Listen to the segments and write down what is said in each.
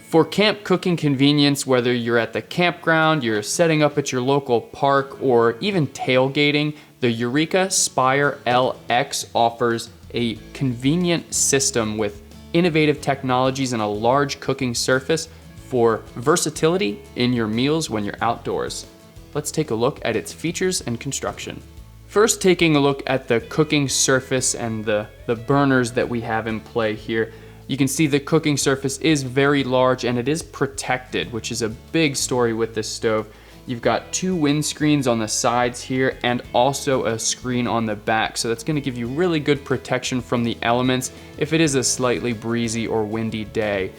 For camp cooking convenience, whether you're at the campground, you're setting up at your local park, or even tailgating, the Eureka Spire LX offers a convenient system with innovative technologies and a large cooking surface for versatility in your meals when you're outdoors. Let's take a look at its features and construction. First, taking a look at the cooking surface and the burners that we have in play here. You can see the cooking surface is very large and it is protected, which is a big story with this stove. You've got 2 windscreens on the sides here and also a screen on the back. So that's gonna give you really good protection from the elements if it is a slightly breezy or windy day.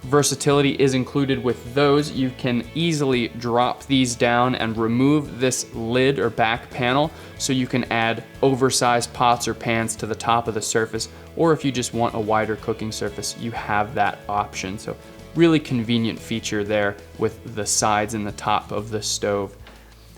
Versatility is included with those. You can easily drop these down and remove this lid or back panel so you can add oversized pots or pans to the top of the surface, or if you just want a wider cooking surface, you have that option. So really convenient feature there with the sides and the top of the stove.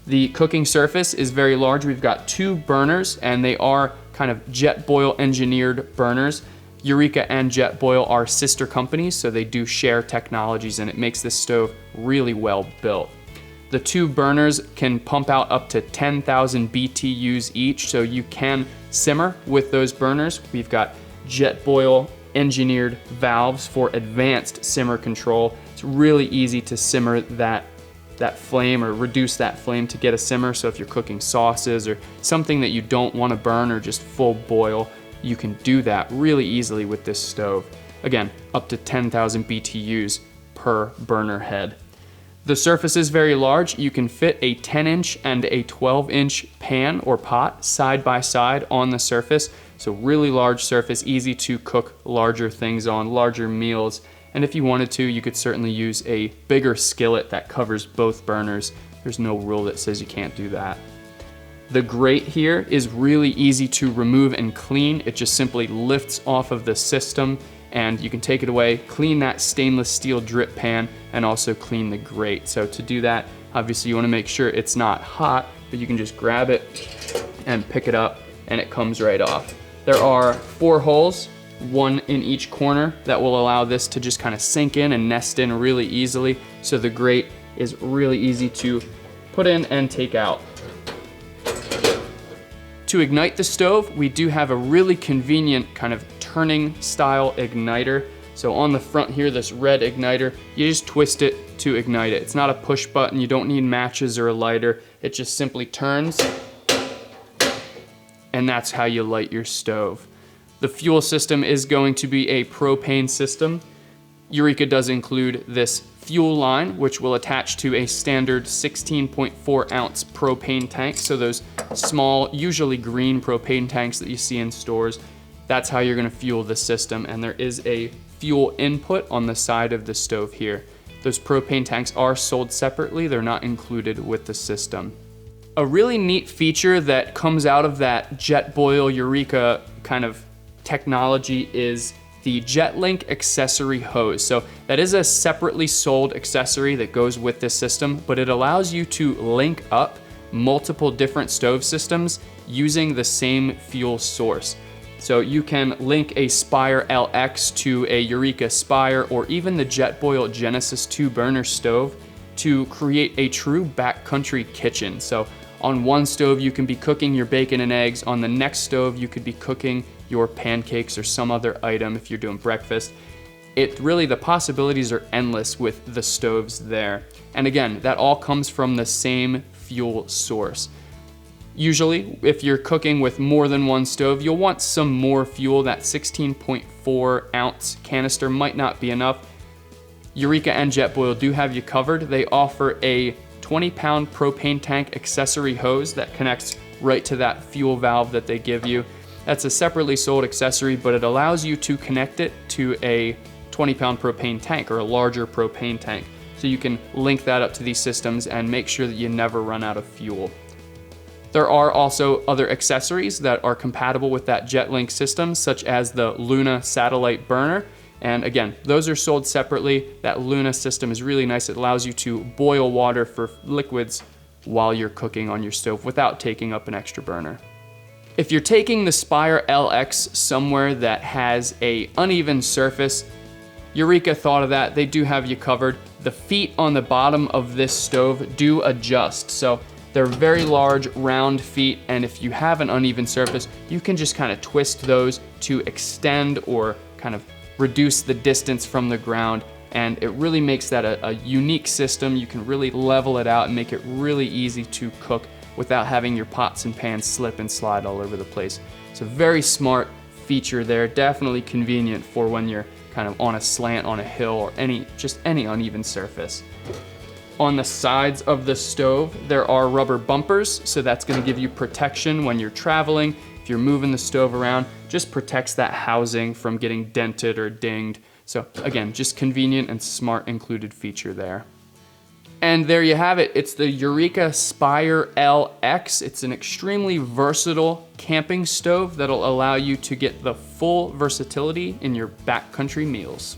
The cooking surface is very large. We've got 2 burners and they are kind of JetBoil engineered burners. Eureka and JetBoil are sister companies, so they do share technologies and it makes this stove really well built. The 2 burners can pump out up to 10,000 BTUs each, so you can simmer with those burners. We've got JetBoil engineered valves for advanced simmer control. It's really easy to simmer that flame or reduce that flame to get a simmer. So if you're cooking sauces or something that you don't want to burn or just full boil, you can do that really easily with this stove. Again, up to 10,000 BTUs per burner head. The surface is very large. You can fit a 10-inch and a 12-inch pan or pot side by side on the surface. So really large surface, easy to cook larger things on, larger meals. And if you wanted to, you could certainly use a bigger skillet that covers both burners. There's no rule that says you can't do that. The grate here is really easy to remove and clean. It just simply lifts off of the system and you can take it away, clean that stainless steel drip pan, and also clean the grate. So to do that, obviously you wanna make sure it's not hot, but you can just grab it and pick it up and it comes right off. There are 4 holes, 1 in each corner, that will allow this to just kind of sink in and nest in really easily. So the grate is really easy to put in and take out. To ignite the stove, we do have a really convenient kind of turning style igniter. So on the front here, this red igniter, you just twist it to ignite it. It's not a push button, you don't need matches or a lighter. It just simply turns, and that's how you light your stove. The fuel system is going to be a propane system. Eureka does include this fuel line, which will attach to a standard 16.4 ounce propane tank. So those small, usually green propane tanks that you see in stores, that's how you're gonna fuel the system. And there is a fuel input on the side of the stove here. Those propane tanks are sold separately. They're not included with the system. A really neat feature that comes out of that JetBoil Eureka kind of technology is the JetLink accessory hose. So that is a separately sold accessory that goes with this system, but it allows you to link up multiple different stove systems using the same fuel source. So you can link a Spire LX to a Eureka Spire or even the JetBoil Genesis 2 burner stove to create a true backcountry kitchen. So on one stove, you can be cooking your bacon and eggs. On the next stove, you could be cooking your pancakes or some other item if you're doing breakfast. The possibilities are endless with the stoves there. And again, that all comes from the same fuel source. Usually, if you're cooking with more than one stove, you'll want some more fuel. That 16.4 ounce canister might not be enough. Eureka and JetBoil do have you covered. They offer a 20-pound propane tank accessory hose that connects right to that fuel valve that they give you. That's a separately sold accessory, but it allows you to connect it to a 20-pound propane tank or a larger propane tank. So you can link that up to these systems and make sure that you never run out of fuel. There are also other accessories that are compatible with that JetLink system, such as the Luna satellite burner. And again, those are sold separately. That Luna system is really nice. It allows you to boil water for liquids while you're cooking on your stove without taking up an extra burner. If you're taking the Spire LX somewhere that has an uneven surface, Eureka thought of that. They do have you covered. The feet on the bottom of this stove do adjust. So they're very large, round feet, and if you have an uneven surface, you can just kind of twist those to extend or kind of reduce the distance from the ground, and it really makes that a unique system. You can really level it out and make it really easy to cook without having your pots and pans slip and slide all over the place. It's a very smart feature there, definitely convenient for when you're kind of on a slant, on a hill, or just any uneven surface. On the sides of the stove, there are rubber bumpers, so that's gonna give you protection when you're traveling. If you're moving the stove around, just protects that housing from getting dented or dinged. So again, just convenient and smart included feature there. And there you have it. It's the Eureka Spire LX. It's an extremely versatile camping stove that'll allow you to get the full versatility in your backcountry meals.